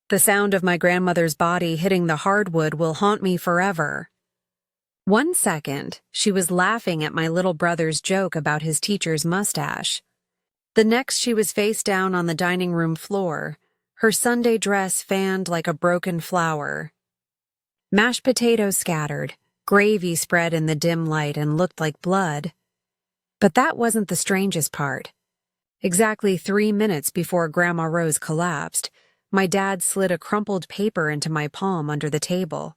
The sound of my grandmother's body hitting the hardwood will haunt me forever. 1 second, she was laughing at my little brother's joke about his teacher's mustache. The next, she was face down on the dining room floor, her Sunday dress fanned like a broken flower. Mashed potatoes scattered, gravy spread in the dim light and looked like blood. But that wasn't the strangest part. Exactly 3 minutes before Grandma Rose collapsed, my dad slid a crumpled paper into my palm under the table.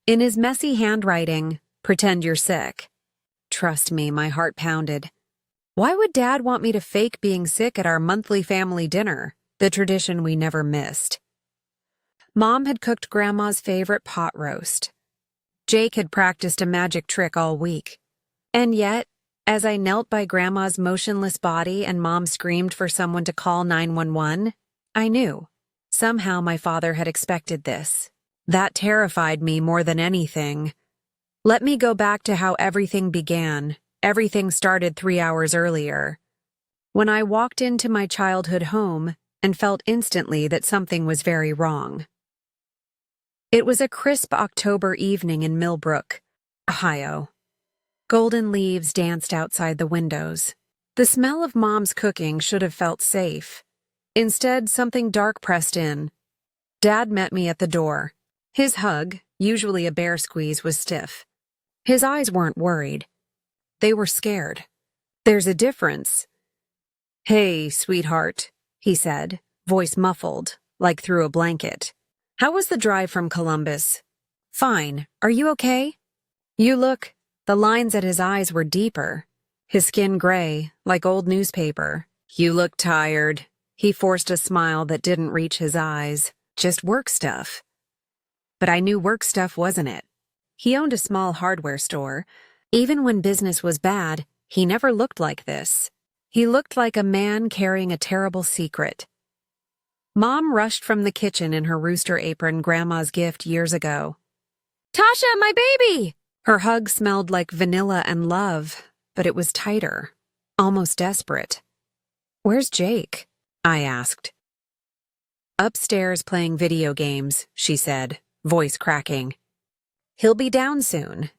In his messy handwriting, "Pretend you're sick." Trust me, my heart pounded. Why would Dad want me to fake being sick at our monthly family dinner, the tradition we never missed? Mom had cooked Grandma's favorite pot roast. Jake had practiced a magic trick all week. And yet, as I knelt by Grandma's motionless body and Mom screamed for someone to call 911, I knew. Somehow my father had expected this. That terrified me more than anything. Let me go back to how everything began. Everything started 3 hours earlier, when I walked into my childhood home and felt instantly that something was very wrong. It was a crisp October evening in Millbrook, Ohio. Golden leaves danced outside the windows. The smell of Mom's cooking should have felt safe. Instead, something dark pressed in. Dad met me at the door. His hug, usually a bear squeeze, was stiff. His eyes weren't worried. They were scared. There's a difference. "Hey, sweetheart," he said, voice muffled, like through a blanket. "How was the drive from Columbus?" "Fine. Are you okay?" "You look..." The lines at his eyes were deeper, his skin gray, like old newspaper. "You look tired." He forced a smile that didn't reach his eyes. "Just work stuff." But I knew work stuff wasn't it. He owned a small hardware store. Even when business was bad, he never looked like this. He looked like a man carrying a terrible secret. Mom rushed from the kitchen in her rooster apron, Grandma's gift years ago. "Tasha, my baby!" Her hug smelled like vanilla and love, but it was tighter, almost desperate. "Where's Jake?" I asked. "Upstairs playing video games," she said, voice cracking. "He'll be down soon.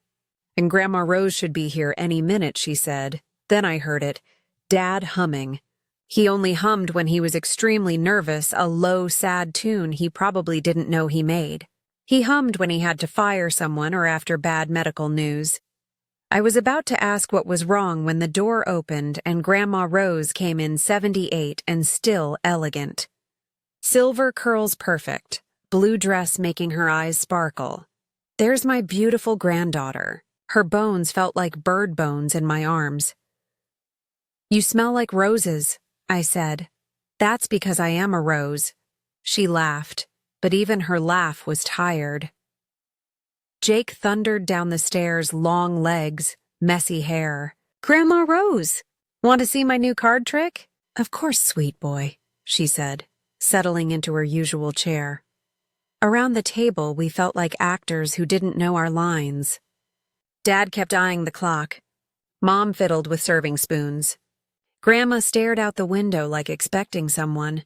And Grandma Rose should be here any minute," she said. Then I heard it, Dad humming. He only hummed when he was extremely nervous, a low, sad tune he probably didn't know he made. He hummed when he had to fire someone or after bad medical news. I was about to ask what was wrong when the door opened and Grandma Rose came in 78 and still elegant. Silver curls perfect, blue dress making her eyes sparkle. There's my beautiful granddaughter. Her bones felt like bird bones in my arms. "You smell like roses," I said. "That's because I am a rose." She laughed, but even her laugh was tired. Jake thundered down the stairs, long legs, messy hair. "Grandma Rose! Want to see my new card trick?" "Of course, sweet boy," she said, settling into her usual chair. Around the table, we felt like actors who didn't know our lines. Dad kept eyeing the clock. Mom fiddled with serving spoons. Grandma stared out the window like expecting someone.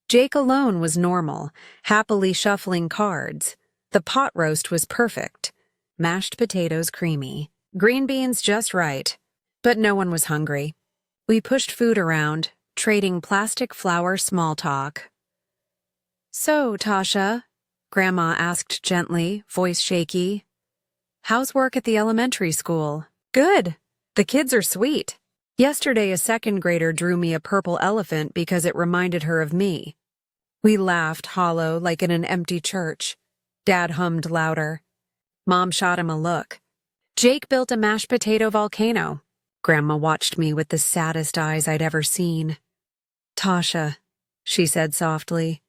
Jake alone was normal, happily shuffling cards. The pot roast was perfect. Mashed potatoes creamy. Green beans just right. But no one was hungry. We pushed food around, trading plastic flour small talk. "So, Tasha," Grandma asked gently, voice shaky, "how's work at the elementary school?" "Good. The kids are sweet. Yesterday a second grader drew me a purple elephant because it reminded her of me." We laughed hollow like in an empty church. Dad hummed louder. Mom shot him a look. "Jake built a mashed potato volcano." Grandma watched me with the saddest eyes I'd ever seen. "Tasha," she said softly,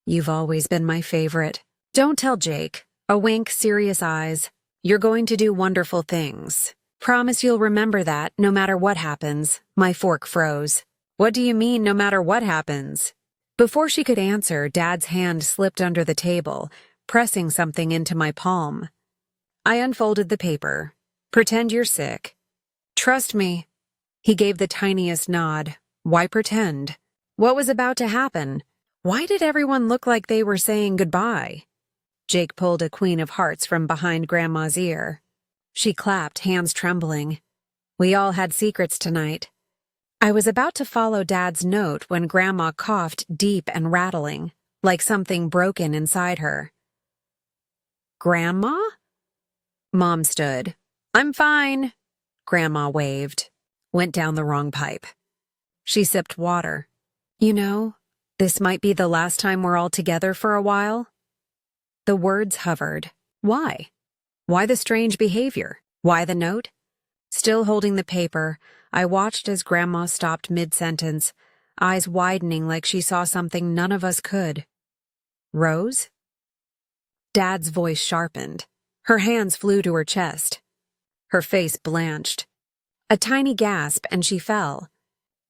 "you've always been my favorite. Don't tell Jake." A wink, serious eyes. "You're going to do wonderful things. Promise you'll remember that, no matter what happens." My fork froze. "What do you mean, no matter what happens?" Before she could answer, Dad's hand slipped under the table, pressing something into my palm. I unfolded the paper. "Pretend you're sick." "Trust me." He gave the tiniest nod. Why pretend? What was about to happen? Why did everyone look like they were saying goodbye? Jake pulled a queen of hearts from behind Grandma's ear. She clapped, hands trembling. We all had secrets tonight. I was about to follow Dad's note when Grandma coughed deep and rattling, like something broken inside her. Grandma? Mom stood. I'm fine. Grandma waved. Went down the wrong pipe. She sipped water. You know, this might be the last time we're all together for a while. The words hovered. Why? Why the strange behavior? Why the note? Still holding the paper, I watched as Grandma stopped mid-sentence, eyes widening like she saw something none of us could. Rose? Dad's voice sharpened. Her hands flew to her chest. Her face blanched. A tiny gasp and she fell.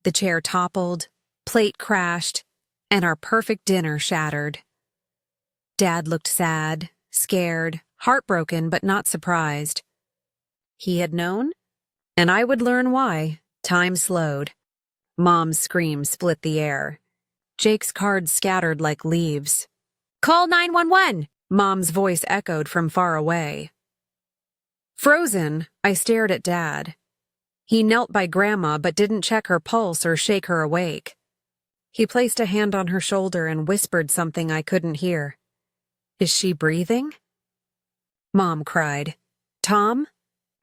The chair toppled, plate crashed, and our perfect dinner shattered. Dad looked sad, scared, heartbroken but not surprised. He had known? And I would learn why. Time slowed. Mom's scream split the air. Jake's cards scattered like leaves. Call 911! Mom's voice echoed from far away. Frozen, I stared at Dad. He knelt by Grandma but didn't check her pulse or shake her awake. He placed a hand on her shoulder and whispered something I couldn't hear. Is she breathing? Mom cried. Tom?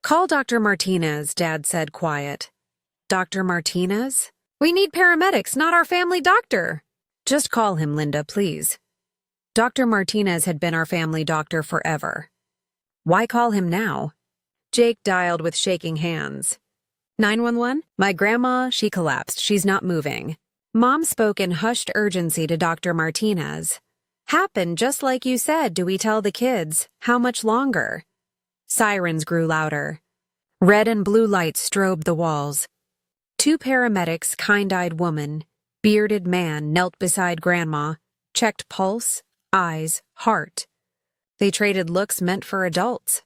Call Dr. Martinez, Dad said quiet. Dr. Martinez? We need paramedics, not our family doctor. Just call him, Linda, please. Dr. Martinez had been our family doctor forever. Why call him now? Jake dialed with shaking hands. 911? My grandma, she collapsed. She's not moving. Mom spoke in hushed urgency to Dr. Martinez. Happened just like you said, do we tell the kids? How much longer? Sirens grew louder. Red and blue lights strobed the walls. 2 paramedics, kind-eyed woman, bearded man knelt beside Grandma, checked pulse, eyes, heart. They traded looks meant for adults.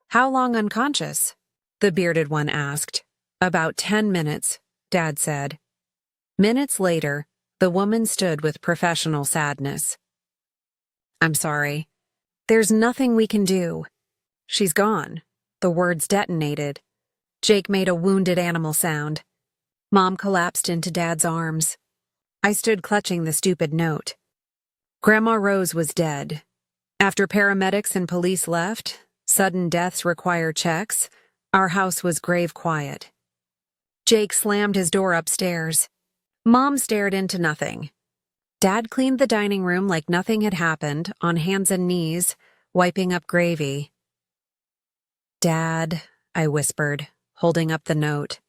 How long unconscious? The bearded one asked. About 10 minutes, Dad said. Minutes later, the woman stood with professional sadness. I'm sorry. There's nothing we can do. She's gone. The words detonated. Jake made a wounded animal sound. Mom collapsed into Dad's arms. I stood clutching the stupid note. Grandma Rose was dead. After paramedics and police left, sudden deaths require checks, our house was grave quiet. Jake slammed his door upstairs. Mom stared into nothing. Dad cleaned the dining room like nothing had happened, on hands and knees, wiping up gravy. Dad, I whispered, holding up the note.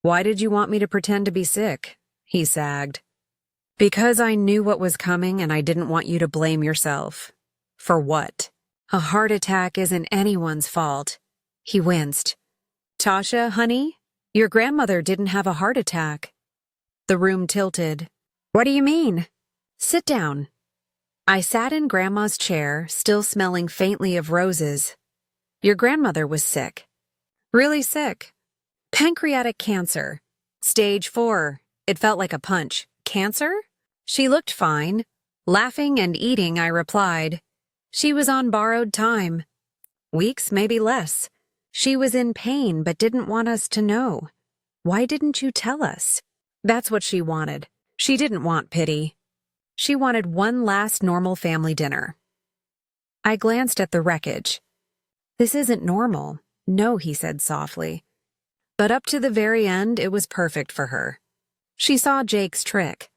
Why did you want me to pretend to be sick? He sagged. Because I knew what was coming and I didn't want you to blame yourself. For what? A heart attack isn't anyone's fault. He winced. Tasha, honey, your grandmother didn't have a heart attack. The room tilted. What do you mean? Sit down. I sat in Grandma's chair, still smelling faintly of roses. Your grandmother was sick. Really sick. Pancreatic cancer. Stage 4. It felt like a punch. Cancer? She looked fine. Laughing and eating, I replied. She was on borrowed time. Weeks, maybe less. She was in pain but didn't want us to know. Why didn't you tell us? That's what she wanted. She didn't want pity. She wanted one last normal family dinner. I glanced at the wreckage. This isn't normal. No, he said softly. But up to the very end, it was perfect for her. She saw Jake's trick.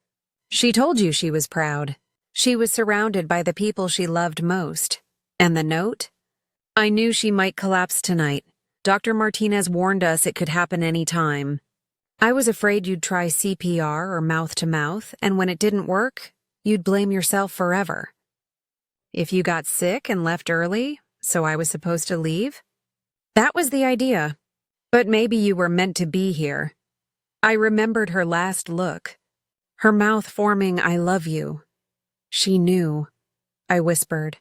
She told you she was proud. She was surrounded by the people she loved most. And the note? I knew she might collapse tonight. Dr. Martinez warned us it could happen any time. I was afraid you'd try CPR or mouth-to-mouth, and when it didn't work, you'd blame yourself forever. If you got sick and left early, so I was supposed to leave? That was the idea. But maybe you were meant to be here. I remembered her last look. Her mouth forming, I love you. She knew. I whispered.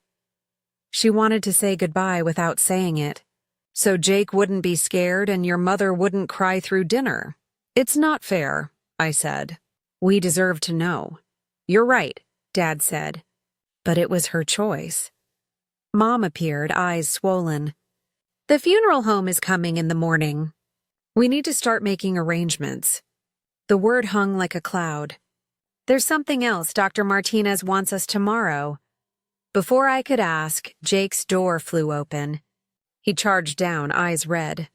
She wanted to say goodbye without saying it. So Jake wouldn't be scared and your mother wouldn't cry through dinner. It's not fair, I said. We deserve to know. You're right, Dad said. But it was her choice. Mom appeared, eyes swollen. The funeral home is coming in the morning. We need to start making arrangements. The word hung like a cloud. There's something else. Dr. Martinez wants us tomorrow. Before I could ask, Jake's door flew open. He charged down, eyes red.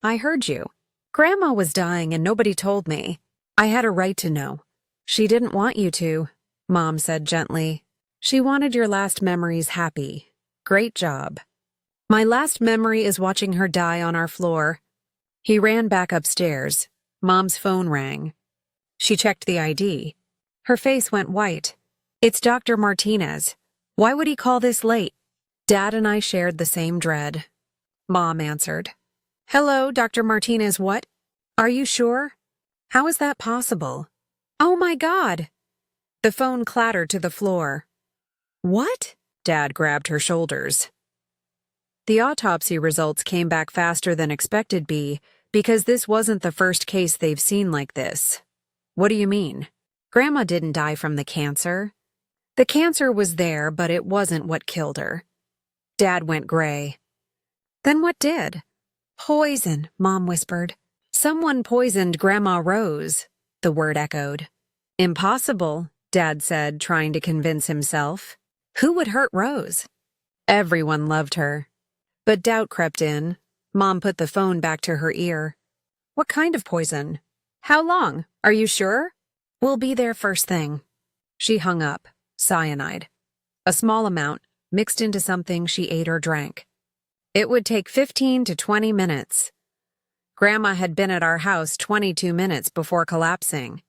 I heard you. Grandma was dying and nobody told me. I had a right to know. She didn't want you to, Mom said gently. She wanted your last memories happy. Great job. My last memory is watching her die on our floor. He ran back upstairs. Mom's phone rang. She checked the ID. Her face went white. It's Dr. Martinez. Why would he call this late? Dad and I shared the same dread. Mom answered. Hello, Dr. Martinez, what? Are you sure? How is that possible? Oh my God! The phone clattered to the floor. What? Dad grabbed her shoulders. The autopsy results came back faster than expected because this wasn't the first case they've seen like this. What do you mean? Grandma didn't die from the cancer. The cancer was there, but it wasn't what killed her. Dad went gray. Then what did? Poison, Mom whispered. Someone poisoned Grandma Rose, the word echoed. Impossible, Dad said, trying to convince himself. Who would hurt Rose? Everyone loved her. But doubt crept in. Mom put the phone back to her ear. What kind of poison? How long? Are you sure? We'll be there first thing. She hung up. Cyanide. A small amount, mixed into something she ate or drank. It would take 15 to 20 minutes. Grandma had been at our house 22 minutes before collapsing.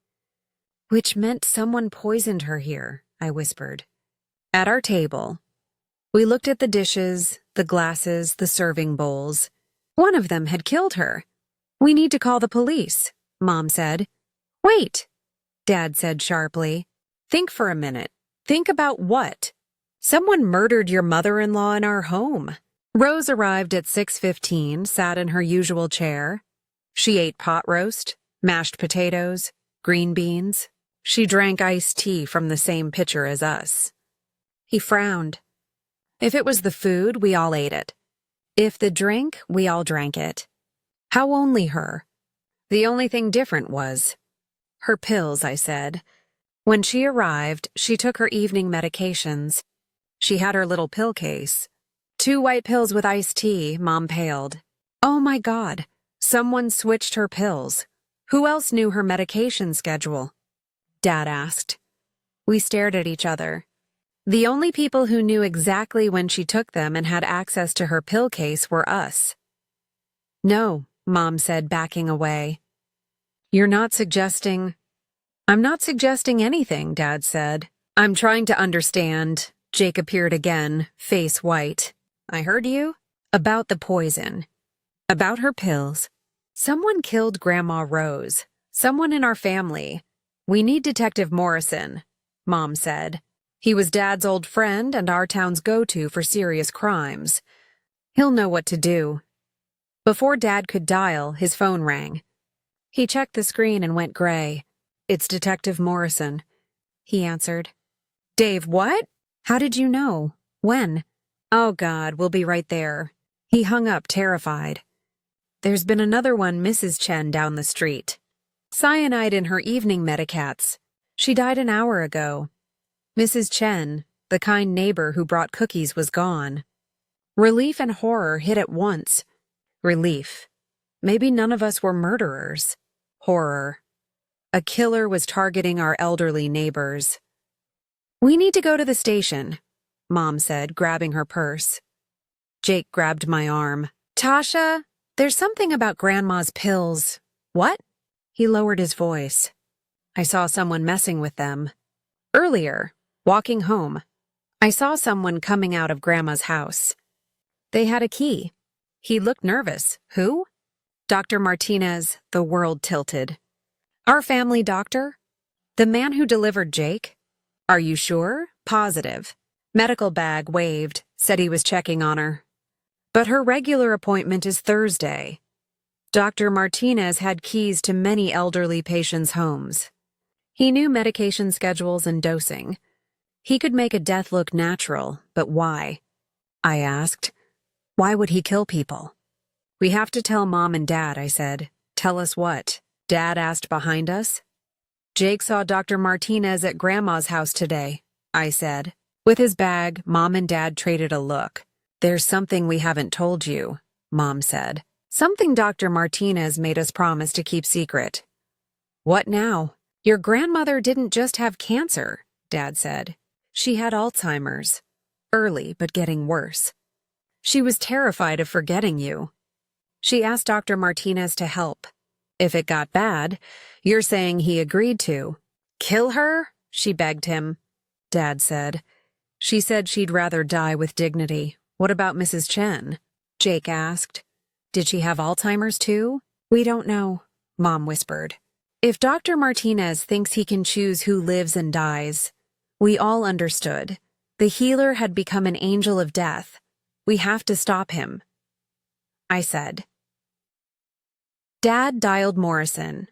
Which meant someone poisoned her here, I whispered. At our table. We looked at the dishes, the glasses, the serving bowls. One of them had killed her. We need to call the police, Mom said. Wait, Dad said sharply. Think for a minute. Think about what? Someone murdered your mother-in-law in our home. Rose arrived at 6:15, sat in her usual chair. She ate pot roast, mashed potatoes, green beans. She drank iced tea from the same pitcher as us. He frowned. If it was the food, we all ate it. If the drink, we all drank it. How only her? The only thing different was her pills, I said. When she arrived, she took her evening medications. She had her little pill case. 2 white pills with iced tea, Mom paled. Oh my God, someone switched her pills. Who else knew her medication schedule? Dad asked. We stared at each other. The only people who knew exactly when she took them and had access to her pill case were us. No, Mom said, backing away. You're not suggesting... I'm not suggesting anything, Dad said. I'm trying to understand. Jake appeared again, face white. I heard you? About the poison. About her pills. Someone killed Grandma Rose. Someone in our family. We need Detective Morrison, Mom said. He was Dad's old friend and our town's go-to for serious crimes. He'll know what to do. Before Dad could dial, his phone rang. He checked the screen and went gray. It's Detective Morrison, he answered. Dave, what? How did you know? When? Oh God, we'll be right there. He hung up, terrified. There's been another one, Mrs. Chen, down the street. Cyanide in her evening medicats. She died an hour ago. Mrs. Chen, the kind neighbor who brought cookies, was gone. Relief and horror hit at once. Relief. Maybe none of us were murderers. Horror. A killer was targeting our elderly neighbors. We need to go to the station, Mom said, grabbing her purse. Jake grabbed my arm. Tasha, there's something about Grandma's pills. What? He lowered his voice. I saw someone messing with them. Earlier, walking home, I saw someone coming out of Grandma's house. They had a key. He looked nervous. Who? Dr. Martinez. The world tilted. Our family doctor? The man who delivered Jake? Are you sure? Positive. Medical bag waved, said he was checking on her. But her regular appointment is Thursday. Dr. Martinez had keys to many elderly patients' homes. He knew medication schedules and dosing. He could make a death look natural, but why? I asked. Why would he kill people? We have to tell Mom and Dad, I said. Tell us what? Dad asked behind us. Jake saw Dr. Martinez at Grandma's house today, I said. With his bag, Mom and Dad traded a look. There's something we haven't told you, Mom said. Something Dr. Martinez made us promise to keep secret. What now? Your grandmother didn't just have cancer, Dad said. She had Alzheimer's. Early, but getting worse. She was terrified of forgetting you. She asked Dr. Martinez to help. If it got bad, you're saying he agreed to. Kill her? She begged him. Dad said. She said she'd rather die with dignity. What about Mrs. Chen? Jake asked. Did she have Alzheimer's too? We don't know, Mom whispered. If Dr. Martinez thinks he can choose who lives and dies, we all understood. The healer had become an angel of death. We have to stop him, I said. Dad dialed Morrison.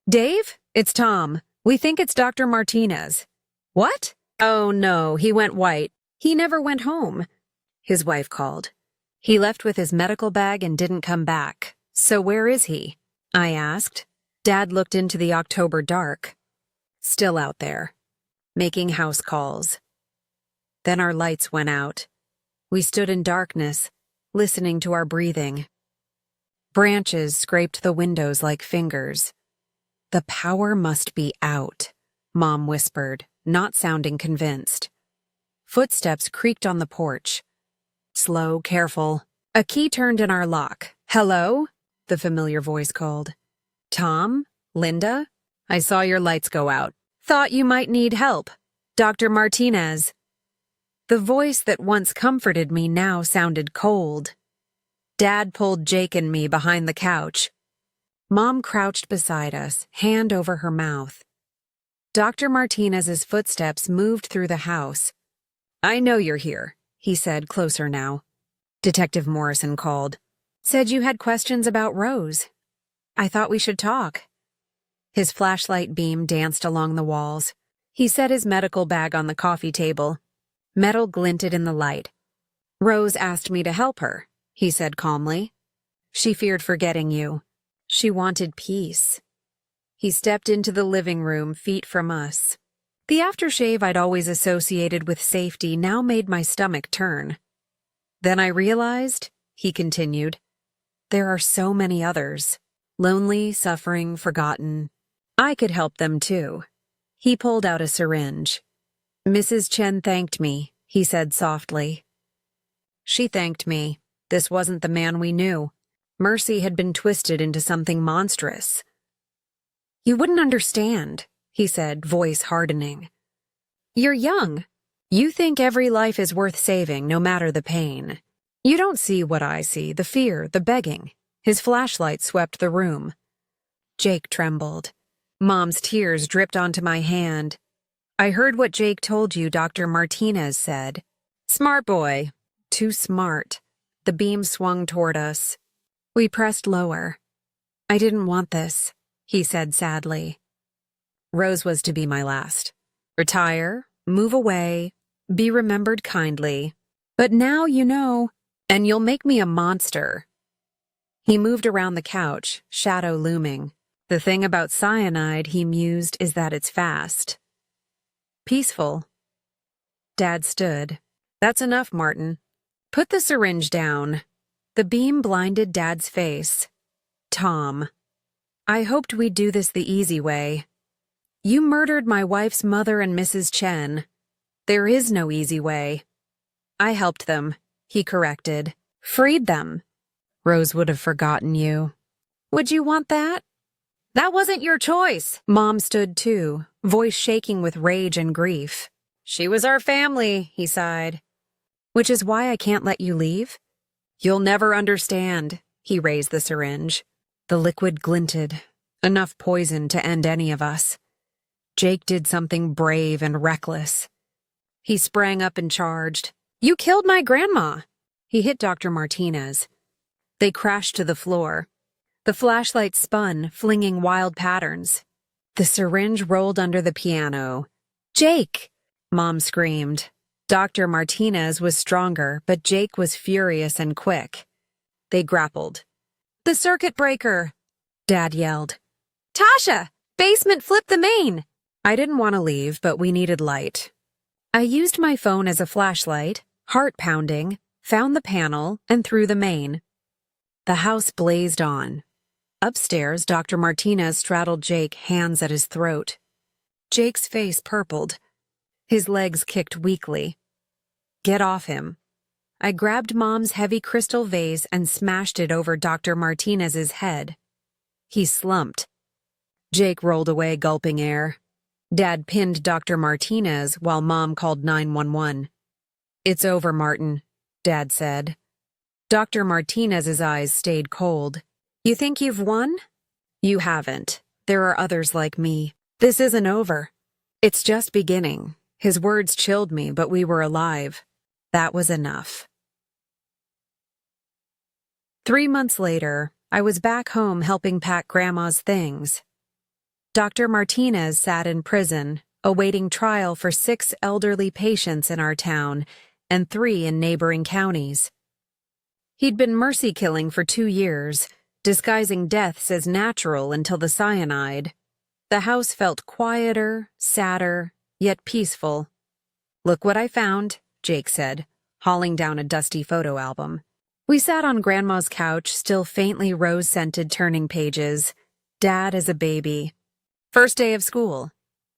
Dave, it's Tom. We think it's Dr. Martinez. What? Oh no, he went white. He never went home, his wife called. He left with his medical bag and didn't come back. So where is he? I asked. Dad looked into the October dark. Still out there, making house calls. Then our lights went out. We stood in darkness, listening to our breathing. Branches scraped the windows like fingers. The power must be out, Mom whispered, not sounding convinced. Footsteps creaked on the porch. Slow, careful. A key turned in our lock. Hello? The familiar voice called. Tom? Linda? I saw your lights go out. Thought you might need help. Dr. Martinez. The voice that once comforted me now sounded cold. Dad pulled Jake and me behind the couch. Mom crouched beside us, hand over her mouth. Dr. Martinez's footsteps moved through the house. I know you're here, he said, closer now. Detective Morrison called. Said you had questions about Rose. I thought we should talk. His flashlight beam danced along the walls. He set his medical bag on the coffee table. Metal glinted in the light. Rose asked me to help her, he said calmly. She feared forgetting you. She wanted peace. He stepped into the living room, feet from us. The aftershave I'd always associated with safety now made my stomach turn. Then I realized, he continued, there are so many others. Lonely, suffering, forgotten. I could help them too. He pulled out a syringe. Mrs. Chen thanked me, he said softly. She thanked me. This wasn't the man we knew. Mercy had been twisted into something monstrous. You wouldn't understand, he said, voice hardening. You're young. You think every life is worth saving, no matter the pain. You don't see what I see, the fear, the begging. His flashlight swept the room. Jake trembled. Mom's tears dripped onto my hand. I heard what Jake told you Dr. Martinez said. Smart boy. Too smart. The beam swung toward us. We pressed lower. I didn't want this, he said sadly. Rose was to be my last. Retire, move away, be remembered kindly. But now you know, and you'll make me a monster. He moved around the couch, shadow looming. The thing about cyanide, he mused, is that it's fast. Peaceful. Dad stood. That's enough, Martin. Put the syringe down. The beam blinded Dad's face. Tom. I hoped we'd do this the easy way. You murdered my wife's mother and Mrs. Chen. There is no easy way. I helped them, he corrected. Freed them. Rose would have forgotten you. Would you want that? That wasn't your choice. Mom stood too, voice shaking with rage and grief. She was our family, he sighed. Which is why I can't let you leave? You'll never understand. He raised the syringe. The liquid glinted. Enough poison to end any of us. Jake did something brave and reckless. He sprang up and charged. You killed my grandma. He hit Dr. Martinez. They crashed to the floor. The flashlight spun, flinging wild patterns. The syringe rolled under the piano. "Jake!" Mom screamed. Dr. Martinez was stronger, but Jake was furious and quick. They grappled. "The circuit breaker!" Dad yelled. "Tasha! Basement flipped the main!" I didn't want to leave, but we needed light. I used my phone as a flashlight, heart pounding, found the panel, and threw the main. The house blazed on. Upstairs, Dr. Martinez straddled Jake, hands at his throat. Jake's face purpled. His legs kicked weakly. "Get off him." I grabbed Mom's heavy crystal vase and smashed it over Dr. Martinez's head. He slumped. Jake rolled away, gulping air. Dad pinned Dr. Martinez while Mom called 911. "It's over, Martin," Dad said. Dr. Martinez's eyes stayed cold. "You think you've won? You haven't. There are others like me. This isn't over. It's just beginning." His words chilled me, but we were alive. That was enough. 3 months later, I was back home helping pack Grandma's things. Dr. Martinez sat in prison, awaiting trial for 6 elderly patients in our town and 3 in neighboring counties. He'd been mercy killing for 2 years, disguising deaths as natural until the cyanide. The house felt quieter, sadder, yet peaceful. "Look what I found," Jake said, hauling down a dusty photo album. We sat on Grandma's couch, still faintly rose-scented, turning pages. Dad as a baby. First day of school.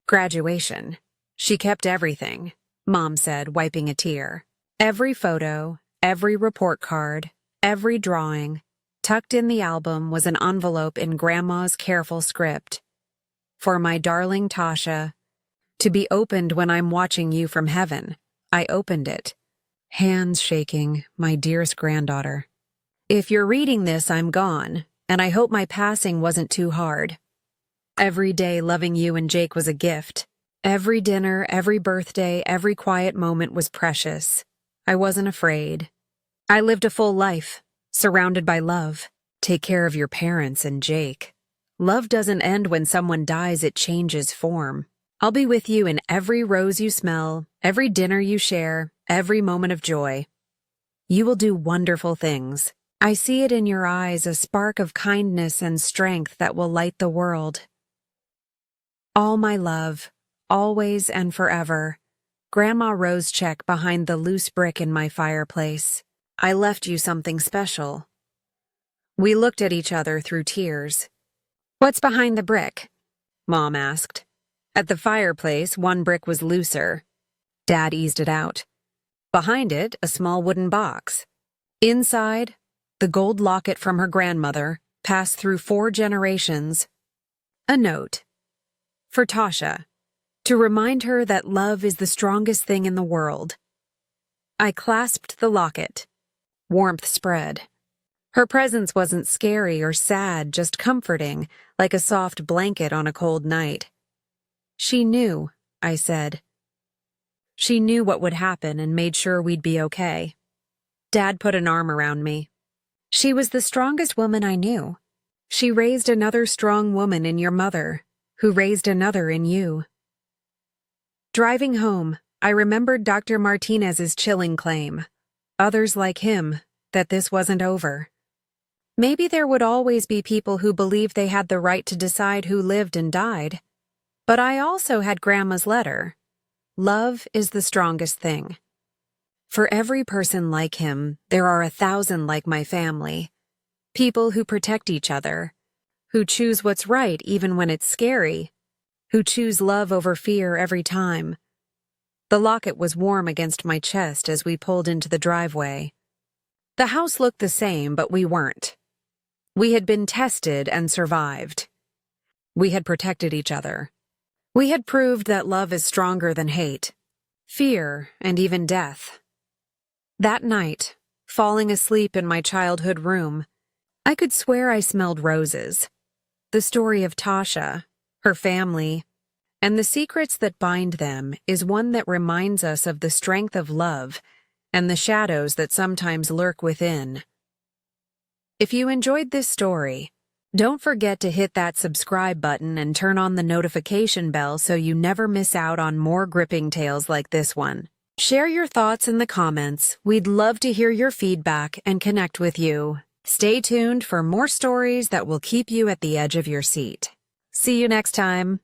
Graduation. She kept everything, Mom said, wiping a tear. Every photo, every report card, every drawing. Tucked in the album was an envelope in Grandma's careful script. "For my darling Tasha, to be opened when I'm watching you from heaven." I opened it. Hands shaking, my dearest granddaughter. "If you're reading this, I'm gone, and I hope my passing wasn't too hard. Every day loving you and Jake was a gift. Every dinner, every birthday, every quiet moment was precious. I wasn't afraid. I lived a full life, surrounded by love. Take care of your parents and Jake. Love doesn't end when someone dies, it changes form. I'll be with you in every rose you smell, every dinner you share, every moment of joy. You will do wonderful things. I see it in your eyes, a spark of kindness and strength that will light the world. All my love, always and forever." Grandma Rose check behind the loose brick in my fireplace. "I left you something special." We looked at each other through tears. "What's behind the brick?" Mom asked. At the fireplace, one brick was looser. Dad eased it out. Behind it, a small wooden box. Inside, the gold locket from her grandmother, passed through 4 generations. A note. For Tasha, to remind her that love is the strongest thing in the world. I clasped the locket. Warmth spread. Her presence wasn't scary or sad, just comforting, like a soft blanket on a cold night. "She knew," I said. "She knew what would happen and made sure we'd be okay." Dad put an arm around me. "She was the strongest woman I knew. She raised another strong woman in your mother, who raised another in you." Driving home, I remembered Dr. Martinez's chilling claim, others like him, that this wasn't over. Maybe there would always be people who believed they had the right to decide who lived and died. But I also had Grandma's letter. Love is the strongest thing. For every person like him, there are 1,000 like my family. People who protect each other, who choose what's right even when it's scary, who choose love over fear every time. The locket was warm against my chest as we pulled into the driveway. The house looked the same, but we weren't. We had been tested and survived. We had protected each other. We had proved that love is stronger than hate, fear, and even death. That night, falling asleep in my childhood room, I could swear I smelled roses. The story of Tasha, her family, and the secrets that bind them is one that reminds us of the strength of love and the shadows that sometimes lurk within. If you enjoyed this story, Don't forget to hit that subscribe button and turn on the notification bell so you never miss out on more gripping tales like this one. Share your thoughts in the comments. We'd love to hear your feedback and connect with you. Stay tuned for more stories that will keep you at the edge of your seat. See you next time.